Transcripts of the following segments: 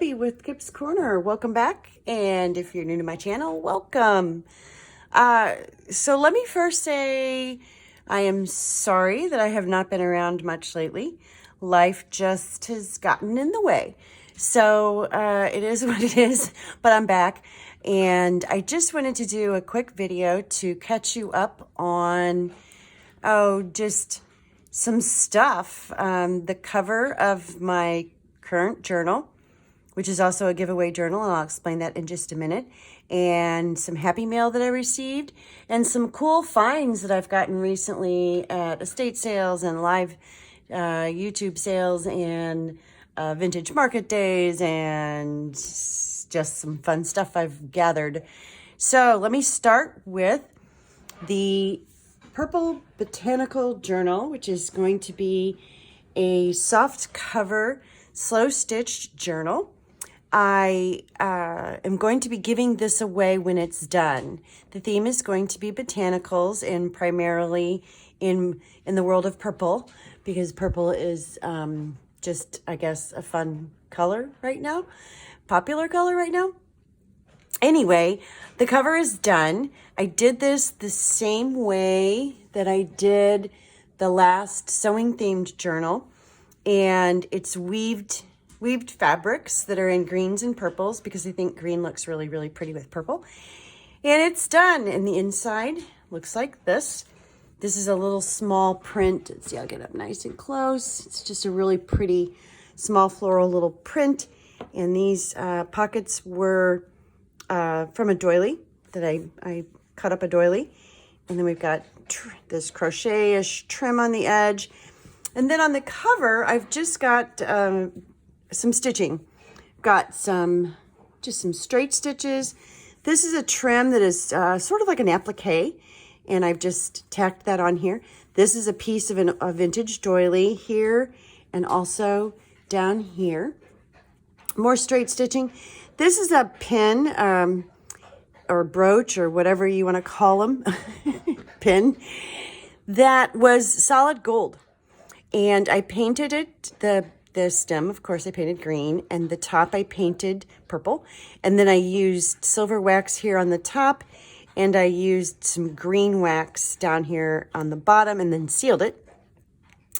Debbie with Kip's Corner. Welcome back, and if you're new to my channel, welcome. So let me first say I am sorry that I have not been around much lately. Life just has gotten in the way. So it is what it is, but I'm back, and I just wanted to do a quick video to catch you up on, just some stuff. The cover of my current journal, which is also a giveaway journal, and I'll explain that in just a minute, and some happy mail that I received, and some cool finds that I've gotten recently at estate sales and live YouTube sales and vintage market days, and just some fun stuff I've gathered. So let me start with the Purple Botanical Journal, which is going to be a soft cover, slow stitched journal. I am going to be giving this away when it's done. The theme is going to be botanicals, and primarily in the world of purple, because purple is just, I guess, a fun color right now, popular color right now. Anyway, the cover is done. I did this the same way that I did the last sewing themed journal, and it's weaved fabrics that are in greens and purples, because I think green looks really, really pretty with purple. And it's done. And the inside looks like this. This is a little small print. Let's see, I'll get up nice and close. It's just a really pretty small floral little print. And these pockets were from a doily that I cut up a doily. And then we've got this crochet-ish trim on the edge. And then on the cover, I've just got some stitching. Got just some straight stitches. This is a trim that is sort of like an applique, and I've just tacked that on here. This is a piece of a vintage doily here, and also down here. More straight stitching. This is a pin or brooch or whatever you want to call them, pin, that was solid gold. And I painted it, the stem, of course, I painted green, and the top I painted purple. And then I used silver wax here on the top, and I used some green wax down here on the bottom, and then sealed it.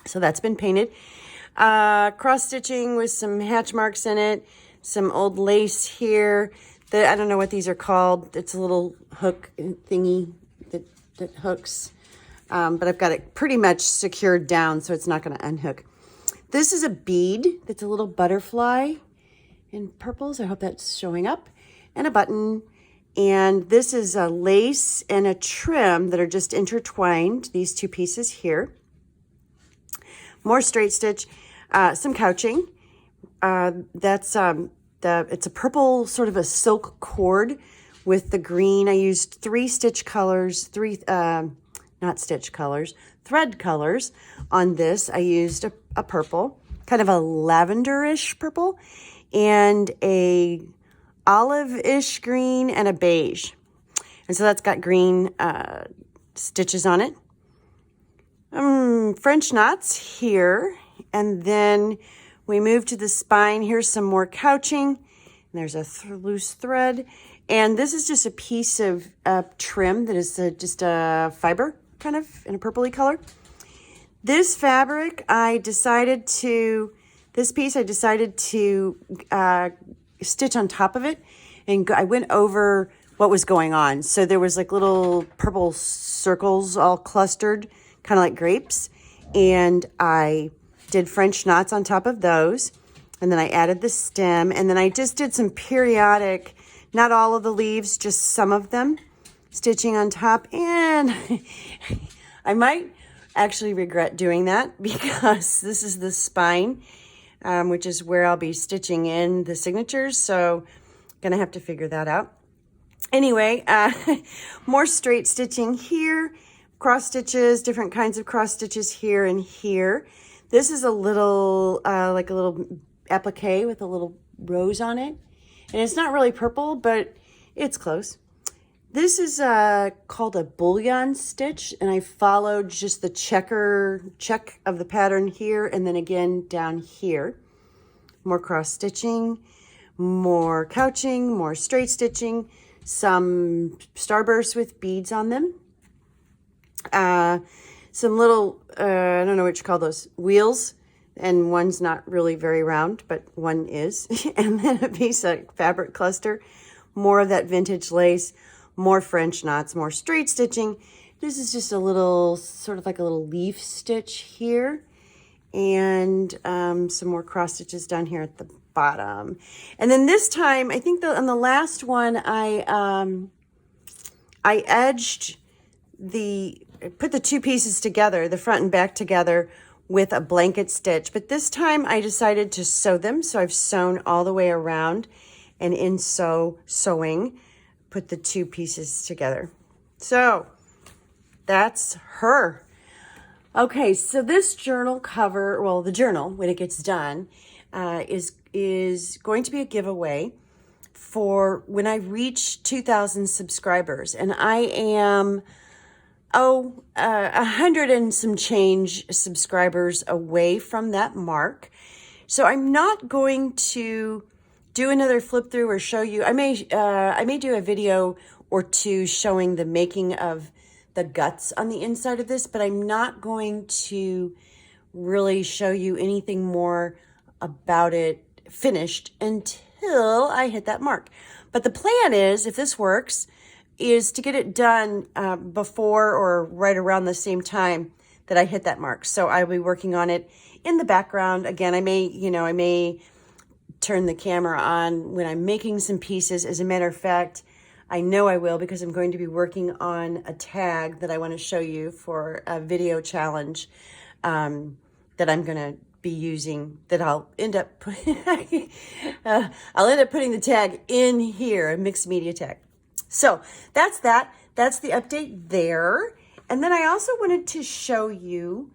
So that's been painted. Cross stitching with some hatch marks in it, some old lace here. I don't know what these are called. It's a little hook thingy that hooks. But I've got it pretty much secured down, so it's not going to unhook. This is a bead that's a little butterfly in purples. I hope that's showing up. And a button. And this is a lace and a trim that are just intertwined, these two pieces here. More straight stitch. Some couching. It's a purple, sort of a silk cord with the green. I used three stitch colors, thread colors on this. I used a purple, kind of a lavenderish purple, and a olive-ish green, and a beige. And so that's got green stitches on it. French knots here, and then we move to the spine. Here's some more couching. There's a loose thread, and this is just a piece of trim that is just a fiber, kind of in a purpley color. This fabric, I decided to stitch on top of it, and I went over what was going on. So there was like little purple circles all clustered, kind of like grapes, and I did French knots on top of those, and then I added the stem, and then I just did some periodic, not all of the leaves, just some of them, stitching on top. And I might actually regret doing that, because this is the spine, which is where I'll be stitching in the signatures. So gonna have to figure that out. Anyway, more straight stitching here, cross stitches, different kinds of cross stitches here and here. This is a little, like a little applique with a little rose on it. And it's not really purple, but it's close. This is called a bullion stitch, and I followed just the check of the pattern here, and then again down here. More cross stitching, more couching, more straight stitching, some starbursts with beads on them, some little, I don't know what you call those, wheels, and one's not really very round, but one is, and then a piece of fabric cluster, more of that vintage lace, more French knots, more straight stitching. This is just a little, sort of like a little leaf stitch here, and some more cross stitches down here at the bottom. And then this time, I think on the last one, I edged put the two pieces together, the front and back together with a blanket stitch. But this time I decided to sew them. So I've sewn all the way around, and in sewing, put the two pieces together. So that's her. Okay, so this journal cover, well, the journal, when it gets done, is going to be a giveaway for when I reach 2,000 subscribers. And I am, 100 and some change subscribers away from that mark. So I'm not going to do another flip through or show you. I may do a video or two showing the making of the guts on the inside of this, but I'm not going to really show you anything more about it finished until I hit that mark. But the plan is, if this works, is to get it done before or right around the same time that I hit that mark. So I'll be working on it in the background. Again, I may turn the camera on when I'm making some pieces. As a matter of fact, I know I will, because I'm going to be working on a tag that I want to show you for a video challenge that I'm going to be using, that I'll end up putting, I'll end up putting the tag in here, a mixed media tag. So that's that. That's the update there. And then I also wanted to show you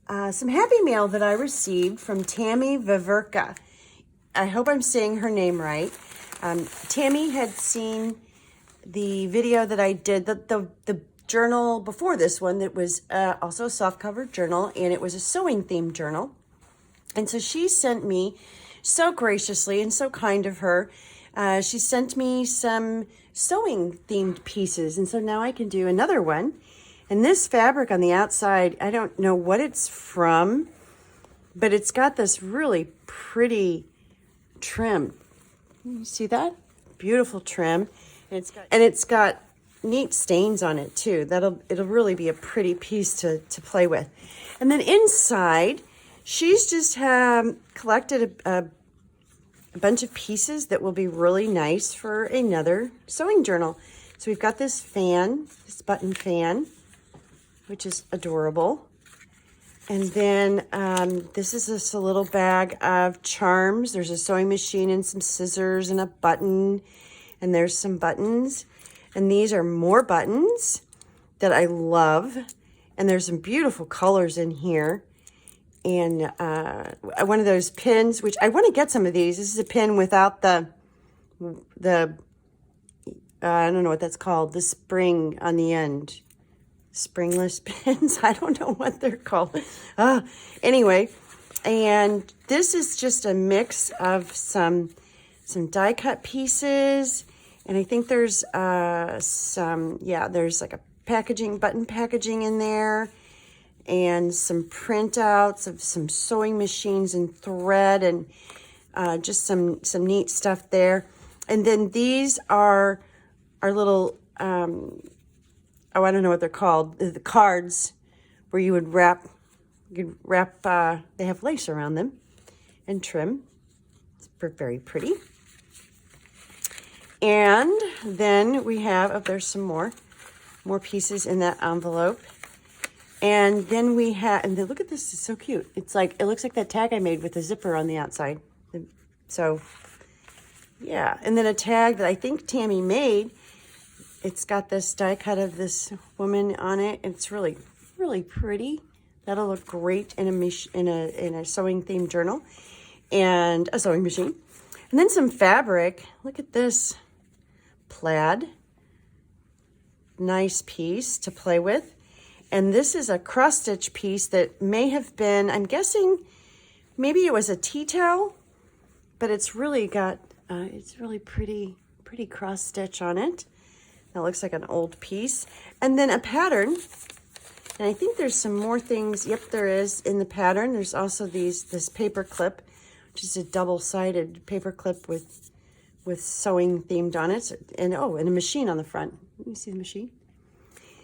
some happy mail that I received from Tammy Viverka. I hope I'm saying her name right. Tammy had seen the video that I did, the journal before this one, that was also a softcover journal, and it was a sewing themed journal. And so she sent me, so graciously and so kind of her, she sent me some sewing themed pieces. And so now I can do another one. And this fabric on the outside, I don't know what it's from, but it's got this really pretty trim. You see that? Beautiful trim. And it's got neat stains on it too. It'll really be a pretty piece to play with. And then inside, she's just collected a bunch of pieces that will be really nice for another sewing journal. So we've got this fan, this button fan, which is adorable. And then this is just a little bag of charms. There's a sewing machine and some scissors and a button. And there's some buttons. And these are more buttons that I love. And there's some beautiful colors in here. And one of those pins, which I want to get some of these. This is a pin without the I don't know what that's called, the spring on the end. Springless pins. I don't know what they're called. Anyway, and this is just a mix of some die cut pieces, and I think there's there's like a button packaging in there, and some printouts of some sewing machines and thread, and just some neat stuff there. And then these are our little I don't know what they're called, the cards where you would wrap, they have lace around them and trim. It's very pretty. And then we have, there's some more pieces in that envelope. And then we have, and then look at this, it's so cute. It looks like that tag I made with the zipper on the outside. So, yeah. And then a tag that I think Tammy made. It's got this die cut of this woman on it. It's really, really pretty. That'll look great in a sewing themed journal and a sewing machine. And then some fabric. Look at this plaid. Nice piece to play with. And this is a cross stitch piece that may have been, I'm guessing, maybe it was a tea towel, but it's really got It's really pretty cross stitch on it. That looks like an old piece. And then a pattern. And I think there's some more things. Yep, there is in the pattern. There's also this paper clip, which is a double-sided paper clip with sewing themed on it. And oh, and a machine on the front. Let me see the machine.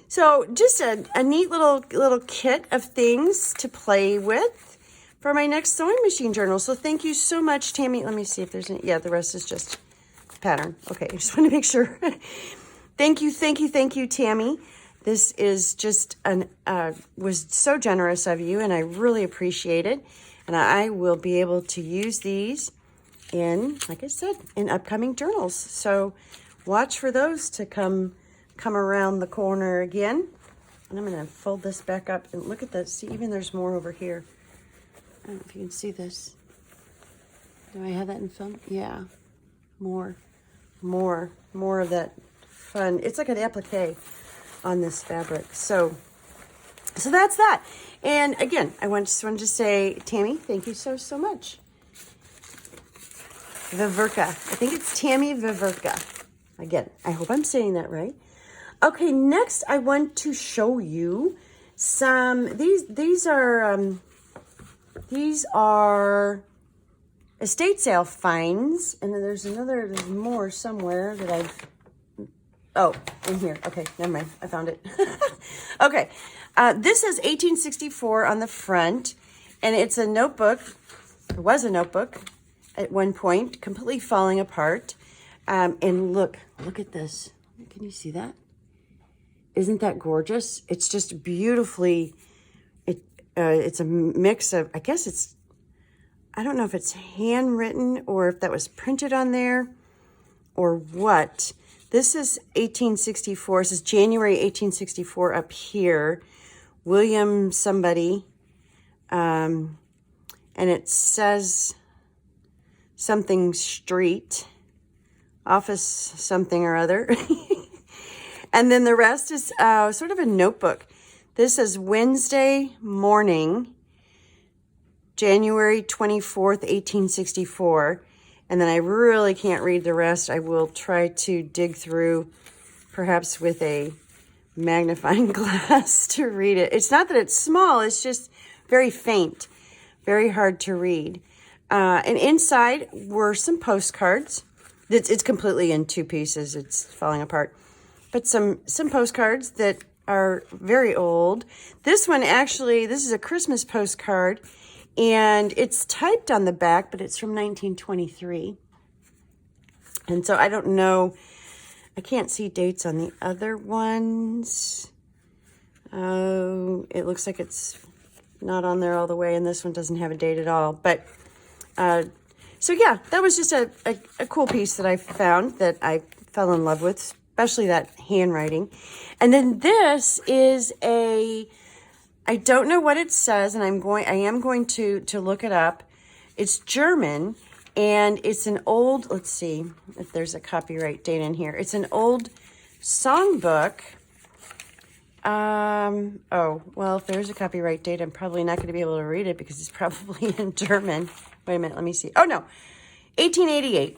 So just a neat little kit of things to play with for my next sewing machine journal. So thank you so much, Tammy. Let me see if there's any. Yeah, the rest is just pattern. Okay, I just want to make sure. Thank you, Tammy. This is just was so generous of you, and I really appreciate it. And I will be able to use these in, like I said, in upcoming journals. So watch for those to come around the corner again. And I'm going to fold this back up and look at this. See, even there's more over here. I don't know if you can see this. Do I have that in film? Yeah. More of that fun. It's like an applique on this fabric. So that's that. And again, I just wanted to say, Tammy, thank you so much. Viverka. I think it's Tammy Viverka. Again, I hope I'm saying that right. Okay, next I want to show you some, these are estate sale finds, and then there's more somewhere that oh, in here. Okay, never mind. I found it. Okay. This is 1864 on the front, and it's a notebook. It was a notebook at one point, completely falling apart. And look at this. Can you see that? Isn't that gorgeous? It's just beautifully, it's a mix of, I guess I don't know if it's handwritten or if that was printed on there or what. This is 1864. This is January 1864 up here. William somebody. And it says something street. Office something or other. And then the rest is sort of a notebook. This is Wednesday morning, January 24th, 1864. And then I really can't read the rest. I will try to dig through, perhaps with a magnifying glass to read it. It's not that it's small, it's just very faint, very hard to read. And inside were some postcards. It's completely in two pieces. It's falling apart. But some postcards that are very old. This one actually, this is a Christmas postcard. And it's typed on the back, but it's from 1923. And so I don't know. I can't see dates on the other ones. Oh, it looks like it's not on there all the way, and this one doesn't have a date at all. But so yeah, that was just a cool piece that I found that I fell in love with, especially that handwriting. And then this is I don't know what it says, and I am going to look it up. It's German, and it's an old, let's see if there's a copyright date in here. It's an old songbook. Oh, well, if there's a copyright date, I'm probably not going to be able to read it because it's probably in German. Wait a minute, let me see. Oh, no, 1888.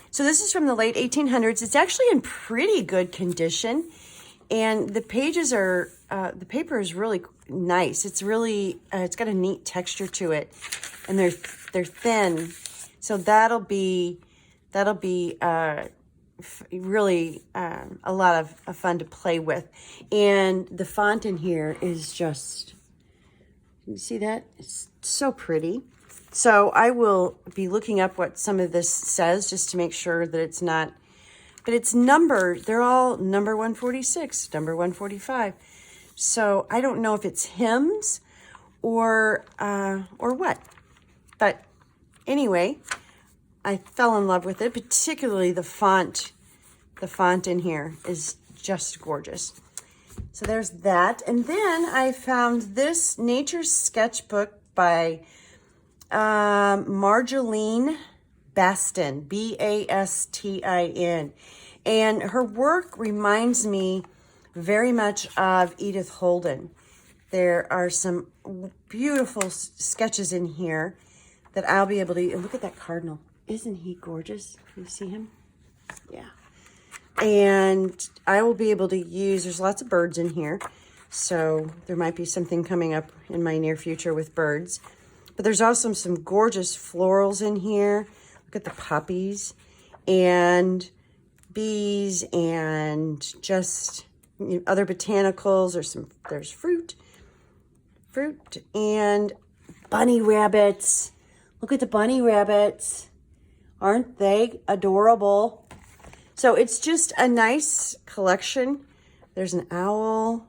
So this is from the late 1800s. It's actually in pretty good condition, and the pages are, the paper is really nice. It's really, it's got a neat texture to it, and they're thin. So that'll be really a lot of fun to play with. And the font in here is just, you see that? It's so pretty. So I will be looking up what some of this says just to make sure that it's not, but it's numbered. They're all number 146, number 145. So I don't know if it's hymns or what. But anyway, I fell in love with it, particularly the font. The font in here is just gorgeous. So there's that. And then I found this nature sketchbook by Marjolaine Bastin, Bastin. And her work reminds me very much of Edith Holden. There are some beautiful sketches in here that I'll be able to, look at that cardinal. Isn't he gorgeous? You see him? Yeah. And I will be able to use, there's lots of birds in here, so there might be something coming up in my near future with birds. But there's also some gorgeous florals in here. Look at the poppies and bees and just other botanicals. There's fruit and bunny rabbits. Look at the bunny rabbits. Aren't they adorable? So it's just a nice collection. There's an owl.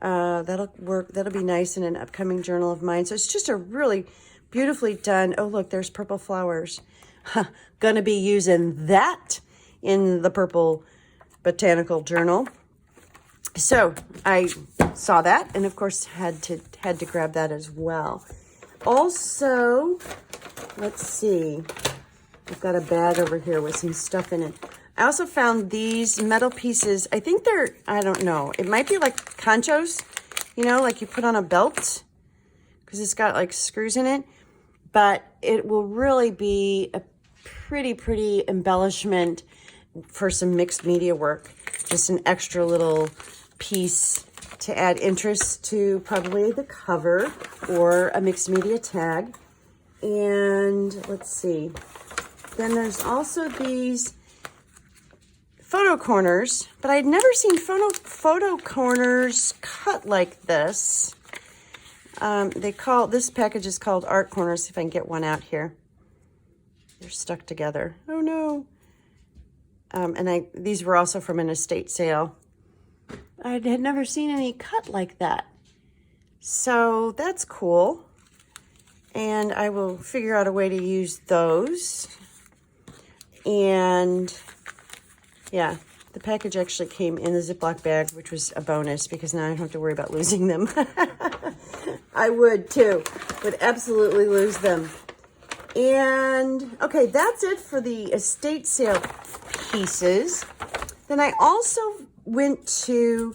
That'll work. That'll be nice in an upcoming journal of mine. So it's just a really beautifully done. Oh, look, there's purple flowers. Gonna be using that in the purple botanical journal. So I saw that, and of course had to grab that as well. Also, let's see. I've got a bag over here with some stuff in it. I also found these metal pieces. I think they're, I don't know. It might be like conchos, you know, like you put on a belt, because it's got like screws in it. But it will really be a pretty embellishment for some mixed media work. Just an extra little piece to add interest to probably the cover or a mixed media tag. And let's see. Then there's also these photo corners, but I'd never seen photo corners cut like this. This package is called Art Corners. See if I can get one out here. They're stuck together. Oh no. These were also from an estate sale. I had never seen any cut like that. So that's cool. And I will figure out a way to use those. And yeah, the package actually came in the Ziploc bag, which was a bonus because now I don't have to worry about losing them. I would too, would absolutely lose them. And okay, that's it for the estate sale pieces. Then I also went to,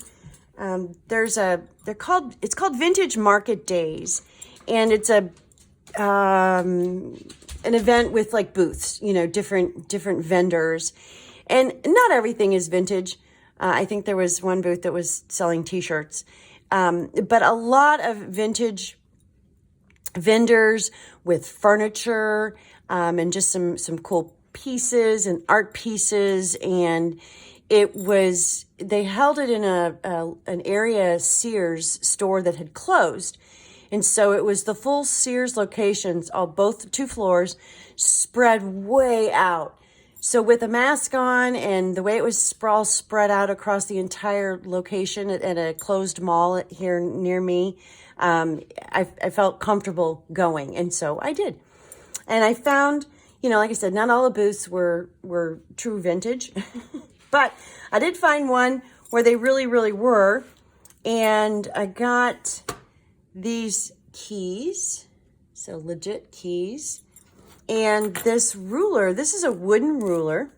it's called Vintage Market Days. And it's an event with like booths, you know, different vendors. And not everything is vintage. I think there was one booth that was selling t-shirts. But a lot of vintage vendors with furniture and just some cool pieces and art pieces. And they held it in an area Sears store that had closed. And so it was the full Sears locations, both 2 floors, spread way out. So with a mask on and the way it was all spread out across the entire location at a closed mall here near me, I felt comfortable going. And so I did. And I found, you know, like I said, not all the booths were true vintage, but I did find one where they really were. And I got these keys, so legit keys. And this ruler, this is a wooden ruler.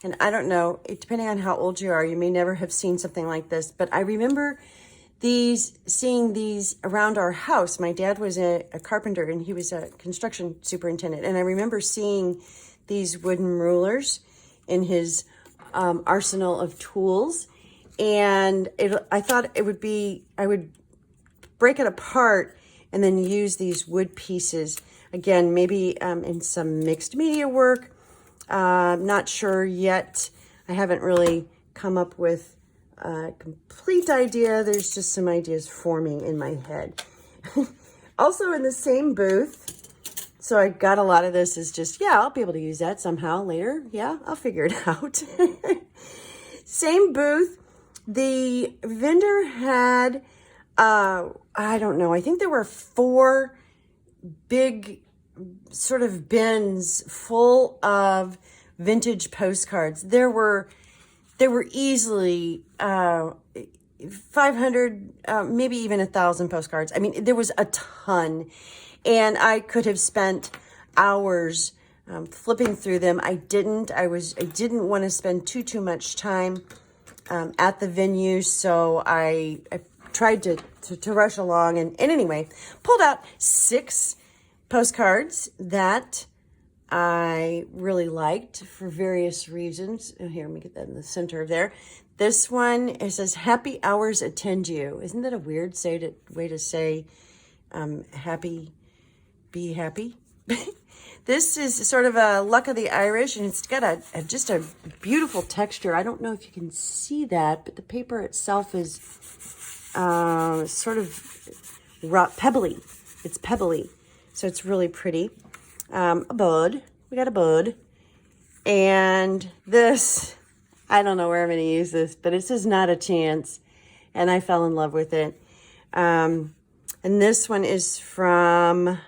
And I don't know, depending on how old you are, you may never have seen something like this. But I remember seeing these around our house. My dad was a carpenter and he was a construction superintendent. And I remember seeing these wooden rulers in his arsenal of tools. And I thought I would break it apart and then use these wood pieces. Again, maybe in some mixed media work. Not sure yet. I haven't really come up with a complete idea. There's just some ideas forming in my head. Also in the same booth, so I got a lot of this is just, yeah, I'll be able to use that somehow later. Yeah, I'll figure it out. Same booth. The vendor had, I don't know, I think there were 4 big sort of bins full of vintage postcards. There were easily 500, maybe even 1,000 postcards. I mean, there was a ton, and I could have spent hours flipping through them. I didn't. I didn't want to spend too much time at the venue, so I tried to rush along, and anyway, pulled out 6 postcards that I really liked for various reasons. Oh, here, let me get that in the center of there. This one, it says, happy hours attend you. Isn't that a weird way to say happy, be happy? This is sort of a Luck of the Irish, and it's got just a beautiful texture. I don't know if you can see that, but the paper itself is sort of pebbly. It's pebbly, so it's really pretty. A bud. We got a bud. And this, I don't know where I'm going to use this, but it says Not a Chance, and I fell in love with it. And this one is from...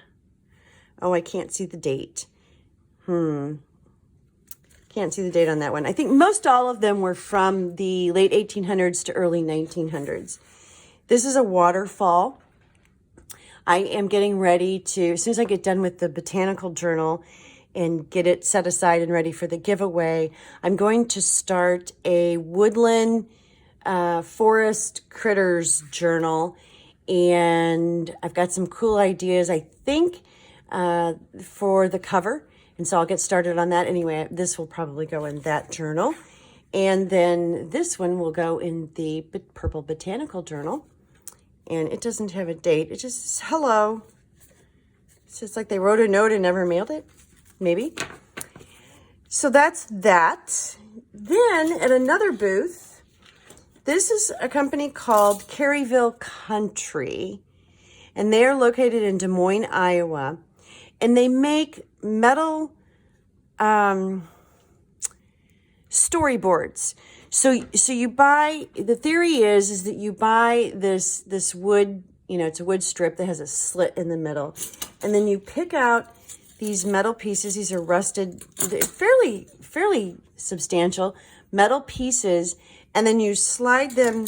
Oh, I can't see the date. Can't see the date on that one. I think most all of them were from the late 1800s to early 1900s. This is a waterfall. I am getting ready to, as soon as I get done with the Botanical Journal and get it set aside and ready for the giveaway, I'm going to start a woodland forest critters journal. And I've got some cool ideas, I think, for the cover, and so I'll get started on that. Anyway, this will probably go in that journal, and then this one will go in the Purple Botanical Journal, and it doesn't have a date. It just says hello. It's just like they wrote a note and never mailed it, maybe. So that's that. Then at another booth, this is a company called Caryville Country, and they are located in Des Moines, Iowa. And they make metal storyboards. So you buy, the theory is that you buy this wood, it's a wood strip that has a slit in the middle. And then you pick out these metal pieces. These are rusted, fairly substantial metal pieces. And then you slide them.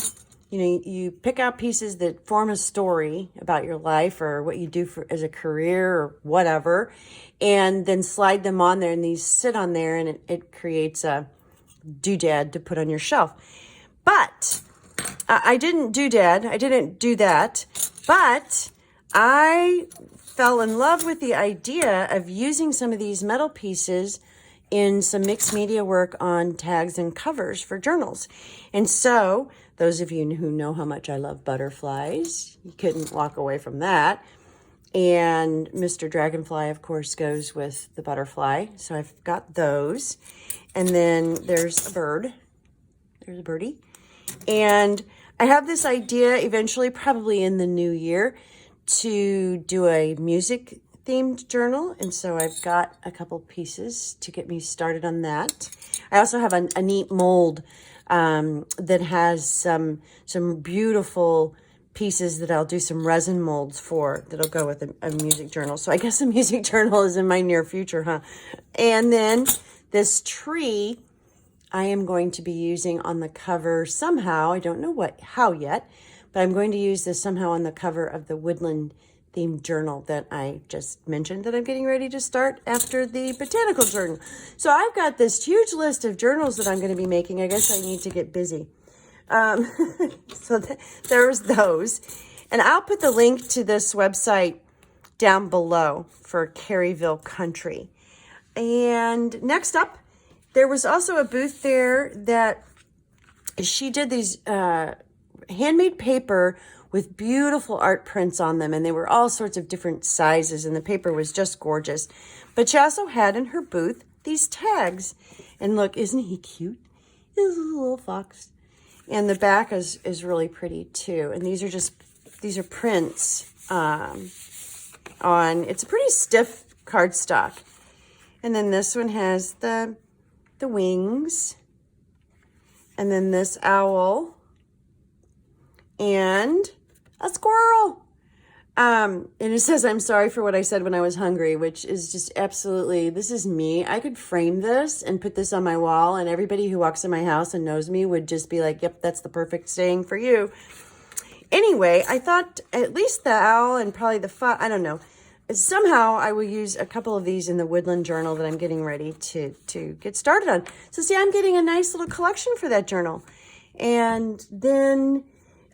You pick out pieces that form a story about your life or what you do as a career or whatever, and then slide them on there, and these sit on there, and it creates a doodad to put on your shelf. But I didn't do that, but I fell in love with the idea of using some of these metal pieces in some mixed media work on tags and covers for journals. And so those of you who know how much I love butterflies, you couldn't walk away from that. And Mr. Dragonfly, of course, goes with the butterfly. So I've got those. And then there's a bird. There's a birdie. And I have this idea eventually, probably in the new year, to do a music-themed journal. And so I've got a couple pieces to get me started on that. I also have a neat mold that has some beautiful pieces that I'll do some resin molds for that'll go with a music journal. So I guess a music journal is in my near future, huh? And then this tree I am going to be using on the cover somehow. I don't know how yet, but I'm going to use this somehow on the cover of the woodland themed journal that I just mentioned that I'm getting ready to start after the Botanical Journal. So I've got this huge list of journals that I'm going to be making. I guess I need to get busy. So there's those. And I'll put the link to this website down below for Caryville Country. And next up, there was also a booth there that she did these handmade paper with beautiful art prints on them, and they were all sorts of different sizes, and the paper was just gorgeous. But she also had in her booth these tags. And look, isn't he cute? He's a little fox. And the back is really pretty too. And these are prints on, it's a pretty stiff cardstock. And then this one has the wings. And then this owl. And a squirrel. And it says, I'm sorry for what I said when I was hungry, which is just absolutely, this is me. I could frame this and put this on my wall, and everybody who walks in my house and knows me would just be like, yep, that's the perfect saying for you. Anyway, I thought at least the owl and probably the fox, I don't know. Somehow I will use a couple of these in the Woodland Journal that I'm getting ready to get started on. So see, I'm getting a nice little collection for that journal. And then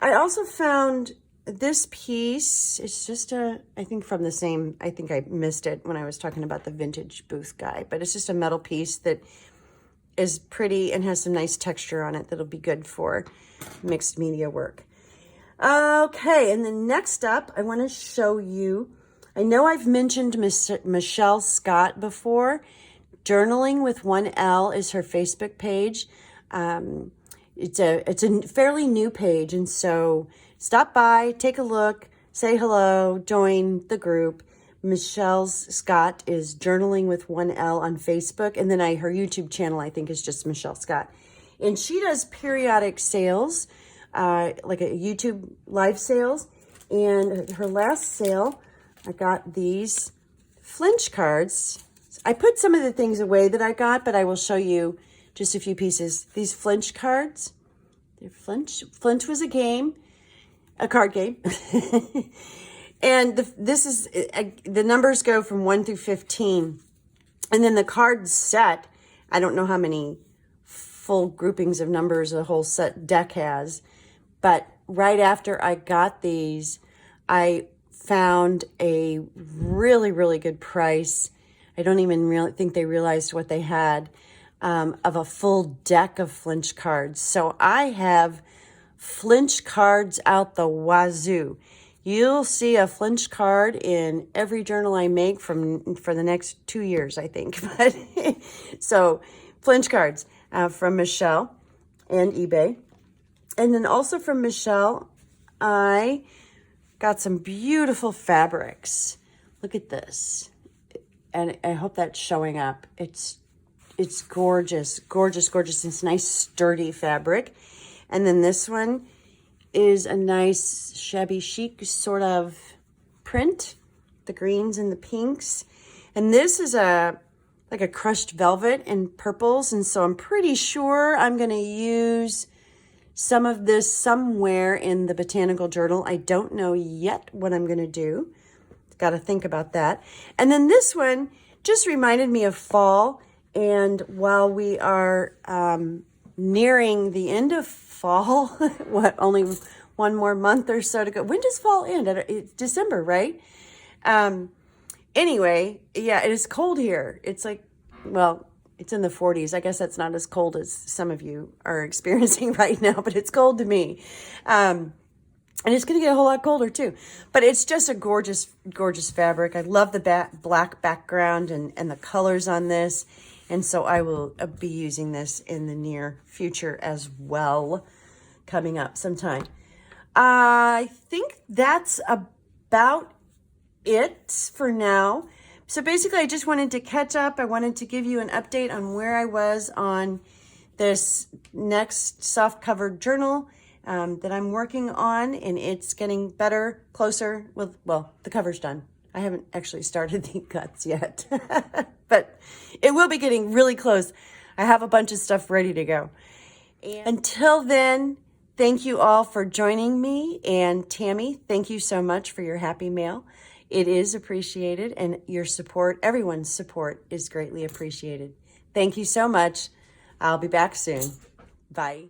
I also found this piece is just I think from the same, I think I missed it when I was talking about the vintage booth guy, but it's just a metal piece that is pretty and has some nice texture on it that'll be good for mixed media work. Okay, and then next up, I want to show you, I know I've mentioned Michelle Scott before. Journaling with 1L is her Facebook page. It's a fairly new page, and so stop by, take a look, say hello, join the group. Michelle Scott is Journaling with 1L on Facebook, and then her YouTube channel, I think, is just Michelle Scott. And she does periodic sales, like a YouTube live sales. And her last sale, I got these flinch cards. I put some of the things away that I got, but I will show you just a few pieces. These flinch cards, they're flinch. Flinch was a card game. And this is, the numbers go from 1 through 15. And then the card set, I don't know how many full groupings of numbers the whole set deck has, but right after I got these, I found a really, really good price. I don't even really think they realized what they had, of a full deck of flinch cards. So I have flinch cards out the wazoo. You'll see a flinch card in every journal I make for the next 2 years, I think. But so flinch cards from Michelle and eBay. And then also from Michelle, I got some beautiful fabrics. Look at this. And I hope that's showing up. It's gorgeous, gorgeous, gorgeous. It's nice, sturdy fabric. And then this one is a nice shabby chic sort of print, the greens and the pinks. And this is like a crushed velvet and purples. And so I'm pretty sure I'm going to use some of this somewhere in the Botanical Journal. I don't know yet what I'm going to do. Got to think about that. And then this one just reminded me of fall. And while we are nearing the end of fall, only one more month or so to go. When does fall end? It's December, right? Anyway, yeah, it is cold here. It's like, well, it's in the 40s. I guess that's not as cold as some of you are experiencing right now, but it's cold to me. And it's going to get a whole lot colder too. But it's just a gorgeous, gorgeous fabric. I love the black background and the colors on this. And so I will be using this in the near future as well, coming up sometime. I think that's about it for now. So basically, I just wanted to catch up. I wanted to give you an update on where I was on this next soft-covered journal that I'm working on, and it's getting better, closer with, well, the cover's done. I haven't actually started the cuts yet, but it will be getting really close. I have a bunch of stuff ready to go. And until then, thank you all for joining me. And Tammy, thank you so much for your happy mail. It is appreciated, and your support, everyone's support, is greatly appreciated. Thank you so much. I'll be back soon. Bye.